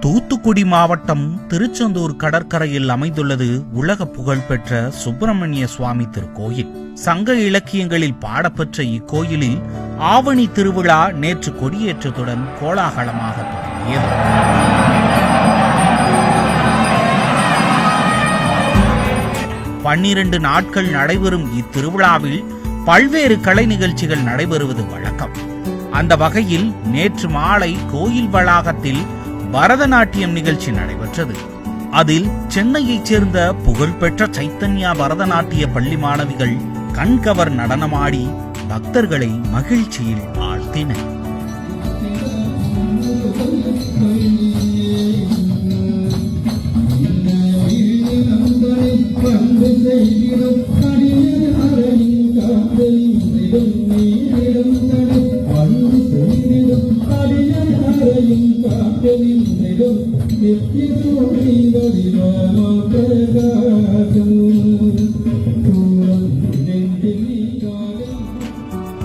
தூத்துக்குடி மாவட்டம் திருச்செந்தூர் கடற்கரையில் அமைந்துள்ளது உலக புகழ்பெற்ற சுப்பிரமணிய சுவாமி திருக்கோயில். சங்க இலக்கியங்களில் பாடப்பெற்ற இக்கோயிலில் ஆவணி திருவிழா நேற்று கொடியேற்றத்துடன் கோலாகலமாக தொடங்கியது. பன்னிரண்டு நாட்கள் நடைபெறும் இத்திருவிழாவில் பல்வேறு கலை நிகழ்ச்சிகள் நடைபெறுவது வழக்கம். அந்த வகையில் நேற்று மாலை கோயில் வளாகத்தில் பரதநாட்டியம் நிகழ்ச்சி நடைபெற்றது. அதில் சென்னையைச் சேர்ந்த புகழ்பெற்ற சைத்தன்யா பரதநாட்டிய பள்ளி மாணவிகள் கண்கவர் நடனமாடி பக்தர்களை மகிழ்ச்சியில் ஆழ்த்தினர்.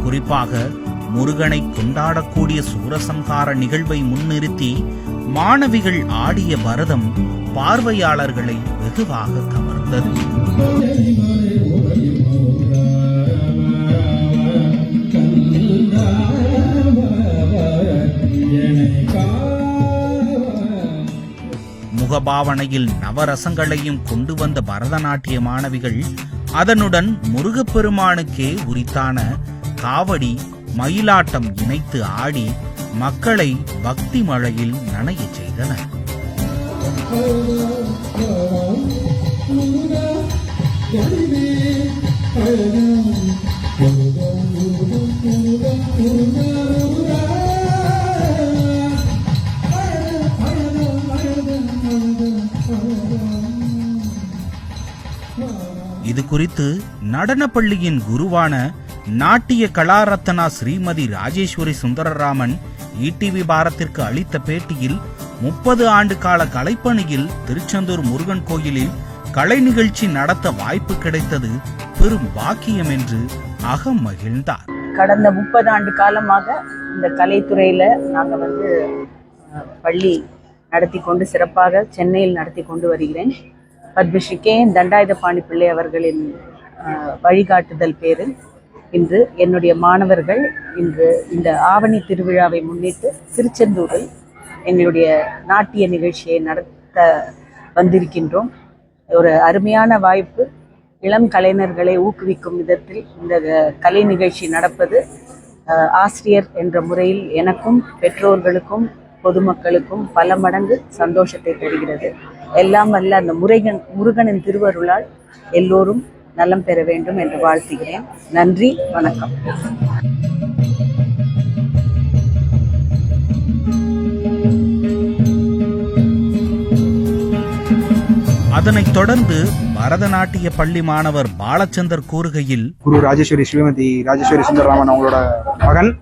குறிப்பாக முருகனை கொண்டாடக்கூடிய சூரசம்ஹார நிகழ்வை முன்னிறுத்தி மாணவிகள் ஆடிய பரதம் பார்வையாளர்களை வெகுவாக கவர்ந்தது. முகபாவனையில் நவரசங்களையும் கொண்டு வந்த பரதநாட்டிய மாணவிகள் அதனுடன் முருகப்பெருமானுக்கே உரித்தான காவடி, மயிலாட்டம் இணைத்து ஆடி மக்களை பக்தி மழையில் நனைய செய்தனர். இது குறித்து நடனப்பள்ளியின் குருவான நாட்டிய கலாரத்னா ஸ்ரீமதி ராஜேஸ்வரி சுந்தரராமன் ஈடிவி பாரத்திற்கு அளித்த பேட்டியில் 30 ஆண்டு கால கலைப்பணியில் திருச்செந்தூர் முருகன் கோயிலில் கலை நிகழ்ச்சி நடத்த வாய்ப்பு கிடைத்தது பெரும் பாக்கியம் என்று அகம் மகிழ்ந்தார். கடந்த 30 ஆண்டு காலமாக இந்த கலைத்துறையில நாங்க பள்ளி நடத்தி கொண்டு சிறப்பாக சென்னையில் நடத்தி கொண்டு வருகிறேன். பத்மஸ்ரீ கே தண்டாயுதபாணி பிள்ளை அவர்களின் வழிகாட்டுதல் பேரில் இன்று என்னுடைய மாணவர்கள் இன்று இந்த ஆவணி திருவிழாவை முன்னிட்டு திருச்செந்தூரில் எங்களுடைய நாட்டிய நிகழ்ச்சியை நடத்த வந்திருக்கின்றோம். ஒரு அருமையான வாய்ப்பு. இளம் கலைஞர்களை ஊக்குவிக்கும் விதத்தில் இந்த கலை நிகழ்ச்சி நடப்பது ஆசிரியர் என்ற முறையில் எனக்கும் பெற்றோர்களுக்கும் பொதுமக்களுக்கும் பல மடங்கு சந்தோஷத்தை தருகிறது. எல்லாம் வல்ல அந்த முருகனின் திருவருளால் எல்லோரும் நலம் பெற வேண்டும் என்று வாழ்த்துகிறேன். நன்றி, வணக்கம். அதனைத் தொடர்ந்து பரதநாட்டிய பள்ளி மாணவர் பாலச்சந்தர் கூறுகையில், குரு ராஜேஸ்வரி ஸ்ரீமதி ராஜேஸ்வரி சுந்தரராமன் அவங்களோட மகன்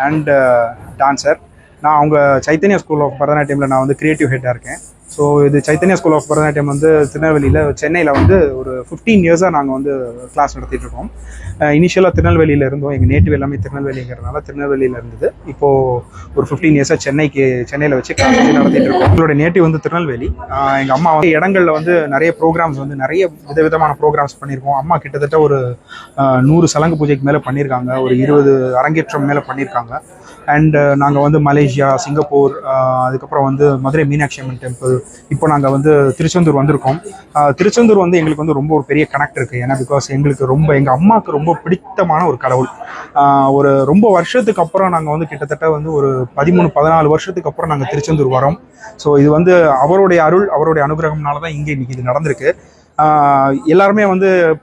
அண்ட் டான்சர். நான் அவங்க சைத்தன்யா ஸ்கூல் ஆஃப் பரதநாட்டியமில் நான் கிரியேட்டிவ் ஹெட்டாக இருக்கேன். ஸோ இது சைத்தன்யா ஸ்கூல் ஆஃப் பரதநாட்டியம் திருநெல்வேலியில், சென்னையில் ஒரு 15 இயர்ஸாக நாங்கள் கிளாஸ் நடத்திட்டு இருக்கோம். இனிஷியலாக திருநெல்வேலியில் இருந்தோம். எங்கள் நேட்டிவ் எல்லாமே திருநெல்வேலிங்கிறதுனால திருநெல்வேலியில் இருந்தது. இப்போது ஒரு 15 இயர்ஸாக சென்னையில் வச்சு கிளாஸ் நடத்திட்டு இருக்கோம். எங்களோட நேட்டிவ் திருநெல்வேலி. எங்கள் அம்மா இடங்களில் நிறைய ப்ரோக்ராம்ஸ் நிறைய விதவிதமான ப்ரோக்ராம்ஸ் பண்ணியிருக்கோம். அம்மா கிட்டத்தட்ட ஒரு 100 சலங்கு பூஜைக்கு மேலே பண்ணியிருக்காங்க. ஒரு 20 அரங்கேற்றம் மேலே பண்ணியிருக்காங்க. அண்ட் நாங்கள் மலேசியா, சிங்கப்பூர், அதுக்கப்புறம் மதுரை மீனாட்சி அம்மன் டெம்பிள், இப்போ நாங்கள் திருச்செந்தூர் வந்திருக்கோம். திருச்செந்தூர் எங்களுக்கு ரொம்ப ஒரு பெரிய கனெக்ட் இருக்குது. ஏன்னா பிகாஸ் எங்களுக்கு எங்கள் அம்மாவுக்கு ரொம்ப பிடித்தமான ஒரு கடவுள். ரொம்ப வருஷத்துக்கு அப்புறம் நாங்கள் கிட்டத்தட்ட ஒரு 13-14 வருஷத்துக்கு அப்புறம் நாங்கள் திருச்செந்தூர் வரோம். ஸோ இது அவருடைய அருள், அவருடைய அனுகிரகம்னால தான் இங்கே இன்னைக்கு இது நடந்திருக்கு. எல்லாருமே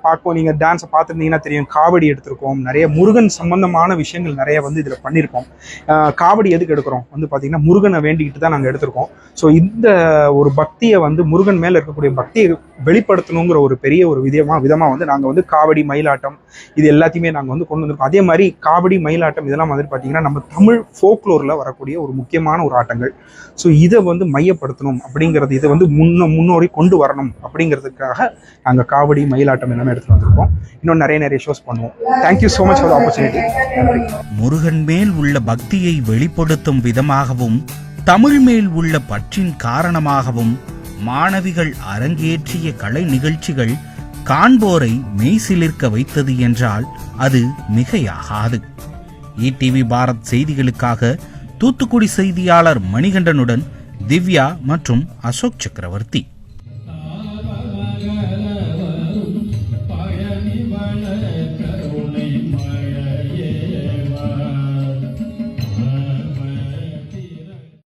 பார்ப்போம். நீங்கள் டான்ஸை பார்த்துருந்தீங்கன்னா தெரியும். காவடி எடுத்திருக்கோம். நிறைய முருகன் சம்பந்தமான விஷயங்கள் நிறைய இதில் பண்ணியிருக்கோம். காவடி எதுக்கு எடுக்கிறோம் பார்த்தீங்கன்னா முருகனை வேண்டிக்கிட்டு தான் நாங்கள் எடுத்திருக்கோம். ஸோ இந்த ஒரு பக்தியை முருகன் மேலே இருக்கக்கூடிய பக்தியை வெளிப்படுத்தணுங்கிற ஒரு பெரிய ஒரு விதமாக நாங்கள் காவடி, மயிலாட்டம் இது எல்லாத்தையுமே நாங்கள் கொண்டு வந்திருக்கோம். அதே மாதிரி காவடி, மயிலாட்டம் இதெல்லாம் பார்த்தீங்கன்னா நம்ம தமிழ் ஃபோக்லோரில் வரக்கூடிய ஒரு முக்கியமான ஒரு ஆட்டங்கள். ஸோ இதை மையப்படுத்தணும் அப்படிங்கிறது, இதை முன்னோடி கொண்டு வரணும் அப்படிங்கிறதுக்காக நாங்கள் காவடி, மயிலாட்டம் எல்லாமே எடுத்துட்டு வந்திருக்கோம். இன்னும் நிறைய ஷோஸ் பண்ணுவோம். Thank you so much for the opportunity. நன்றி. முருகன் மேல் உள்ள பக்தியை வெளிப்படுத்தும் விதமாகவும் தமிழ் மேல் உள்ள பற்றின் காரணமாகவும் மாணவிகள் அரங்கேற்றிய கலை நிகழ்ச்சிகள் காண்போரை மெய்சிலிர்க்க வைத்தது என்றால் அது மிகையாகாது. ஈடிவி பாரத் செய்திகளுக்காக தூத்துக்குடி செய்தியாளர் மணிகண்டனுடன் திவ்யா மற்றும் அசோக் சக்கரவர்த்தி.